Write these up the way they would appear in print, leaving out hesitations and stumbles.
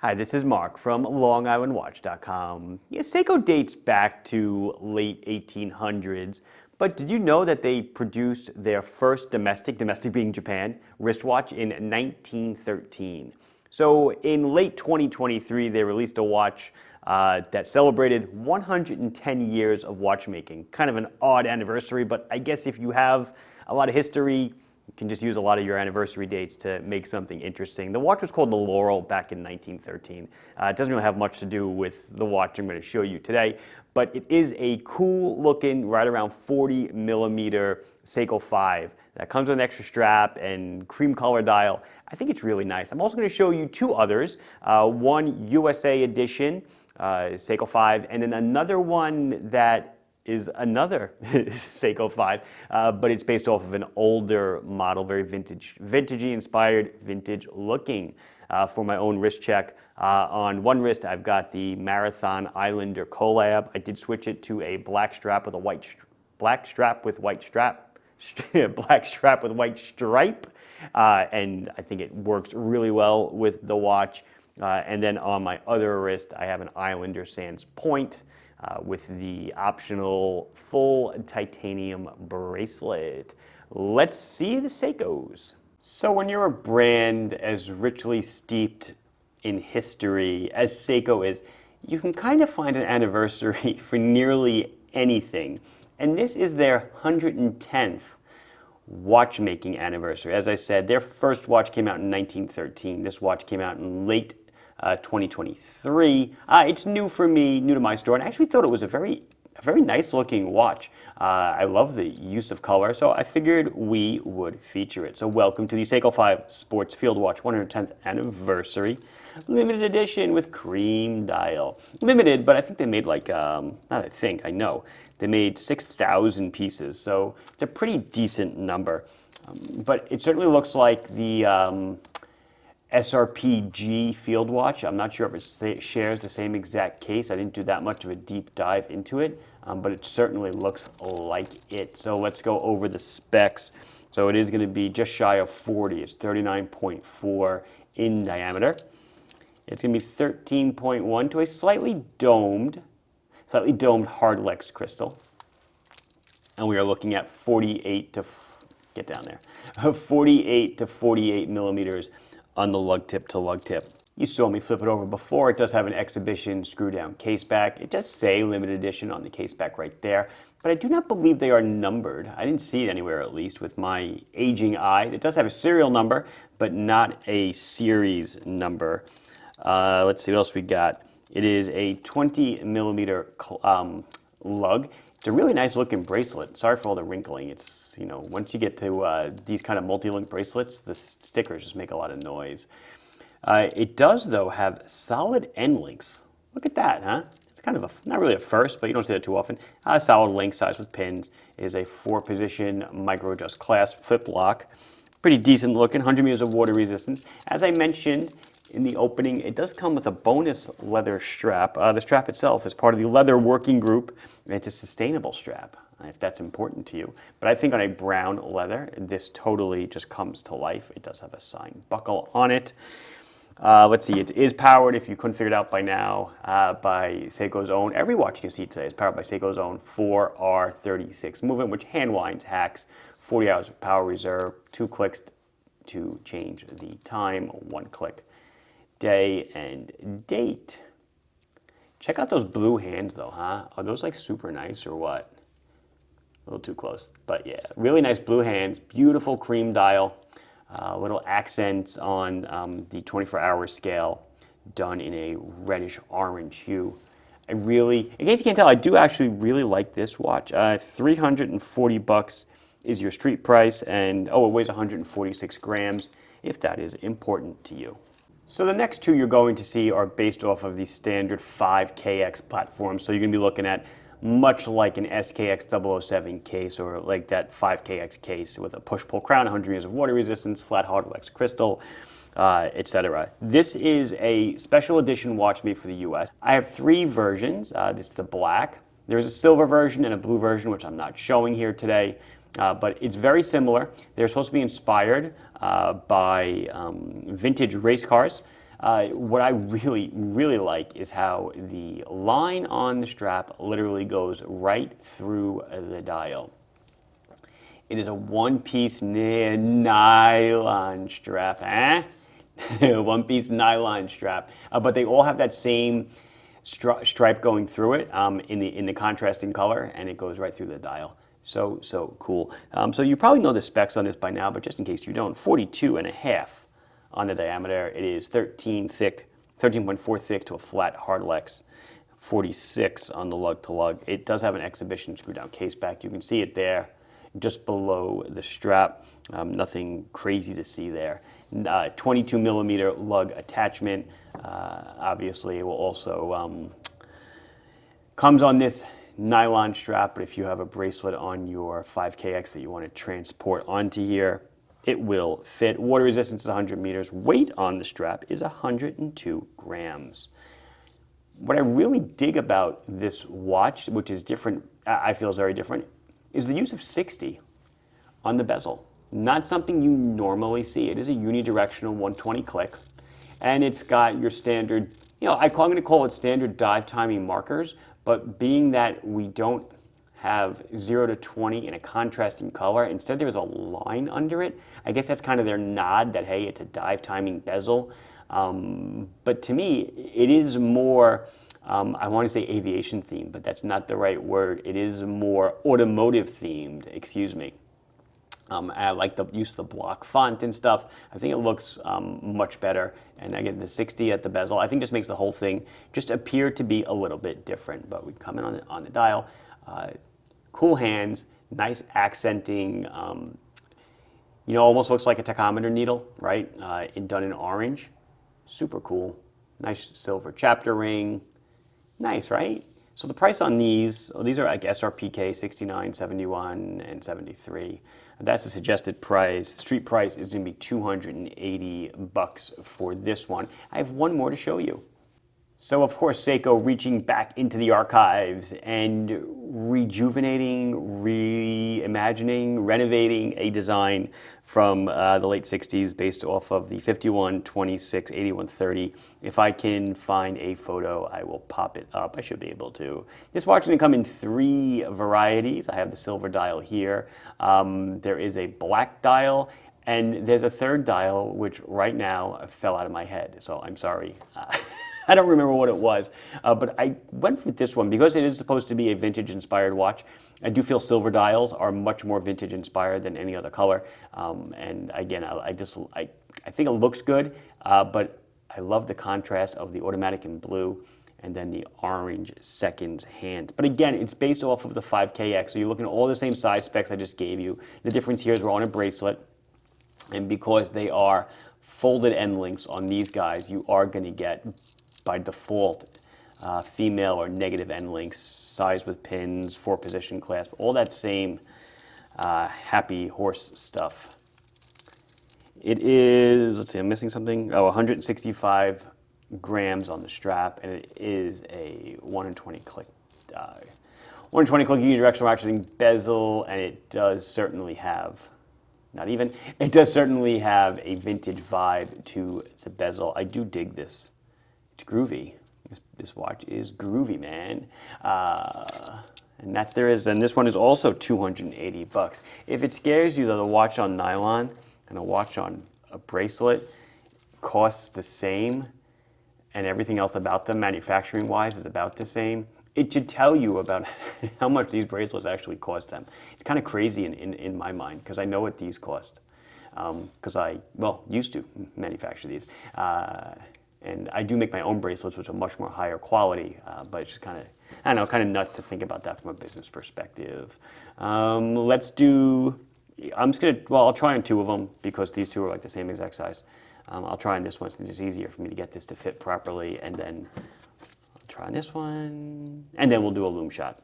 Hi, this is Mark from LongIslandWatch.com. Yeah, Seiko dates back to late 1800s, but did you know that they produced their first domestic being Japan, wristwatch in 1913? So in late 2023, they released a watch that celebrated 110 years of watchmaking. Kind of an odd anniversary, but I guess if you have a lot of history, you can just use a lot of your anniversary dates to make something interesting. The watch was called the Laurel back in 1913. It doesn't really have much to do with the watch I'm going to show you today, but it is a cool looking, right around 40 millimeter Seiko 5 that comes with an extra strap and cream color dial. I think it's really nice. I'm also going to show you two others, one USA edition, Seiko 5, and then another one that is another Seiko 5, but it's based off of an older model, very vintagey inspired, vintage looking. For my own wrist check, on one wrist I've got the Marathon Islander collab. I did switch it to a black strap with a black strap with white stripe, and I think it works really well with the watch. And then on my other wrist I have an Islander Sans Point, with the optional full titanium bracelet. Let's see the Seikos. So when you're a brand as richly steeped in history as Seiko is, you can kind of find an anniversary for nearly anything. And this is their 110th watchmaking anniversary. As I said, their first watch came out in 1913. This watch came out in late 2023. It's new for me, new to my store, and I actually thought it was a very nice looking watch. I love the use of color, so I figured we would feature it. So welcome to the Seiko 5 Sports Field Watch 110th Anniversary. Limited edition with cream dial. Limited, but I think they made like, I know. They made 6,000 pieces, so it's a pretty decent number. But it certainly looks like the SRPG field watch. I'm not sure if it shares the same exact case. I didn't do that much of a deep dive into it, but it certainly looks like it. So let's go over the specs. So it is going to be just shy of 40. It's 39.4 in diameter. It's going to be 13.1 to a slightly domed hardlex crystal. And we are looking at 48 to 48 millimeters on the lug tip to lug tip. You saw me flip it over before. It does have an exhibition screw down case back. It does say limited edition on the case back right there, but I do not believe they are numbered. I didn't see it anywhere, at least with my aging eye. It does have a serial number, but not a series number. Let's see what else we got. It is a 20 millimeter lug. It's a really nice looking bracelet. Sorry for all the wrinkling. It's, you know, once you get to these kind of multi-link bracelets, the stickers just make a lot of noise. It does, though, have solid end links. Look at that, huh? It's kind of not really a first, but you don't see that too often. Solid link size with pins. It is a 4-position micro-adjust clasp flip lock. Pretty decent looking, 100 meters of water resistance. As I mentioned in the opening, it does come with a bonus leather strap. The strap itself is part of the leather working group, and it's a sustainable strap, if that's important to you. But I think on a brown leather, this totally just comes to life. It does have a sign buckle on it. Let's see, it is powered, if you couldn't figure it out by now, by Seiko's own. Every watch you see today is powered by Seiko's own 4R36 movement, which hand winds, hacks, 40 hours of power reserve, 2 clicks to change the time, 1 click. Day and date. Check out those blue hands though, huh? Are those like super nice or what? A little too close, but yeah, really nice blue hands, beautiful cream dial, little accents on the 24-hour scale, done in a reddish orange hue. In case you can't tell, I do actually really like this watch. $340 is your street price, and it weighs 146 grams, if that is important to you. So the next two you're going to see are based off of the standard 5KX platform. So you're going to be looking at much like an SKX 007 case, or like that 5KX case with a push-pull crown, 100 meters of water resistance, flat hardlex crystal, etc. This is a special edition watch made for the US. I have 3 versions. This is the black. There's a silver version and a blue version, which I'm not showing here today. But it's very similar. They're supposed to be inspired by vintage race cars. What I really, really like is how the line on the strap literally goes right through the dial. It is a one-piece nylon strap, one-piece nylon strap, but they all have that same stripe going through it in the contrasting color, and it goes right through the dial. So cool. So you probably know the specs on this by now, but just in case you don't, 42.5 on the diameter. It is 13.4 thick to a flat hardlex. 46 on the lug to lug. It does have an exhibition screw down case back. You can see it there, just below the strap. Nothing crazy to see there. 22 millimeter lug attachment. Obviously, it will also comes on this nylon strap, but if you have a bracelet on your 5KX that you want to transport onto here, it will fit. Water resistance is 100 meters. Weight on the strap is 102 grams. What I really dig about this watch, which is different, I feel is very different, is the use of 60 on the bezel. Not something you normally see. It is a unidirectional 120 click, and it's got your standard, I'm going to call it standard dive timing markers, but being that we don't have 0 to 20 in a contrasting color, instead there's a line under it. I guess that's kind of their nod that, hey, it's a dive timing bezel. But to me, it is more, I want to say aviation themed, but that's not the right word. It is more automotive themed, excuse me. I like the use of the block font and stuff. I think it looks much better. And again, the 60 at the bezel, I think just makes the whole thing just appear to be a little bit different. But we come in on the dial. Cool hands, nice accenting. Almost looks like a tachometer needle, right? Done in orange. Super cool. Nice silver chapter ring. Nice, right? So the price on these are like SRPK 69, 71, and 73. That's the suggested price. The street price is going to be $280 for this one. I have one more to show you. So of course, Seiko reaching back into the archives and rejuvenating, reimagining, renovating a design from the late 60s based off of the 51, 26, 81, 30. If I can find a photo, I will pop it up. I should be able to. This watch is going to come in 3 varieties. I have the silver dial here. There is a black dial, and there's a third dial, which right now fell out of my head. So I'm sorry. I don't remember what it was, but I went with this one because it is supposed to be a vintage-inspired watch. I do feel silver dials are much more vintage-inspired than any other color. And again, I think it looks good, but I love the contrast of the automatic in blue and then the orange seconds hand. But again, it's based off of the 5KX, so you're looking at all the same size specs I just gave you. The difference here is we're on a bracelet, and because they are folded end links on these guys, you are going to get by default, female or negative end links, size with pins, 4-position clasp, all that same happy horse stuff. It is, let's see, I'm missing something. 165 grams on the strap, and it is a 120 click 120 click unidirectional ratcheting bezel, and it does certainly have, it does certainly have a vintage vibe to the bezel. I do dig this. It's groovy. This watch is groovy, man. And and this one is also $280. If it scares you that a watch on nylon and a watch on a bracelet costs the same, and everything else about them, manufacturing-wise, is about the same, it should tell you about how much these bracelets actually cost them. It's kind of crazy in my mind, because I know what these cost. Because I used to manufacture these. And I do make my own bracelets, which are much more higher quality, but it's just kind of, I don't know, kind of nuts to think about that from a business perspective. I'll try on 2 of them because these 2 are like the same exact size. I'll try on this one since it's easier for me to get this to fit properly, and then I'll try on this one, and then we'll do a loom shot.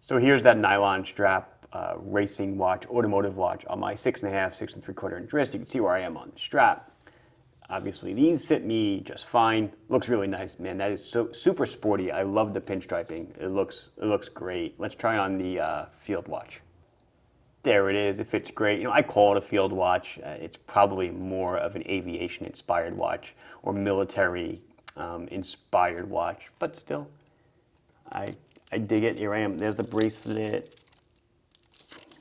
So here's that nylon strap racing watch, automotive watch on my 6.5, 6 3/4 inch wrist. You can see where I am on the strap. Obviously, these fit me just fine. Looks really nice, man. That is so super sporty. I love the pinstriping. It looks great. Let's try on the field watch. There it is. It fits great. I call it a field watch. It's probably more of an aviation-inspired watch or military inspired watch, but still, I dig it. Here I am. There's the bracelet.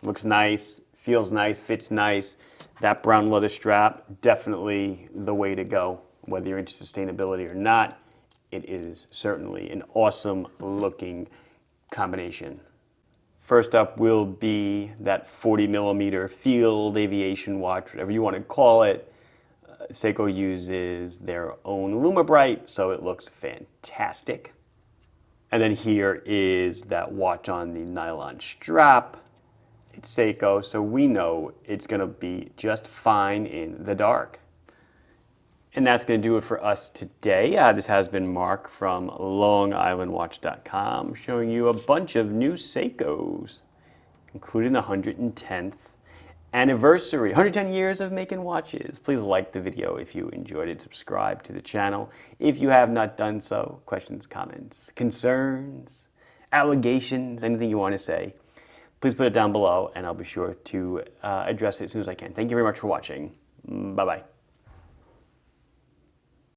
Looks nice, feels nice, fits nice. That brown leather strap, definitely the way to go. Whether you're into sustainability or not, it is certainly an awesome looking combination. First up will be that 40 millimeter field aviation watch, whatever you want to call it. Seiko uses their own LumiBrite, so it looks fantastic. And then here is that watch on the nylon strap. It's Seiko, so we know it's going to be just fine in the dark. And that's going to do it for us today. This has been Mark from LongIslandWatch.com showing you a bunch of new Seikos, including the 110th anniversary, 110 years of making watches. Please like the video if you enjoyed it. Subscribe to the channel if you have not done so. Questions, comments, concerns, allegations, anything you want to say, please put it down below and I'll be sure to address it as soon as I can. Thank you very much for watching. Bye-bye.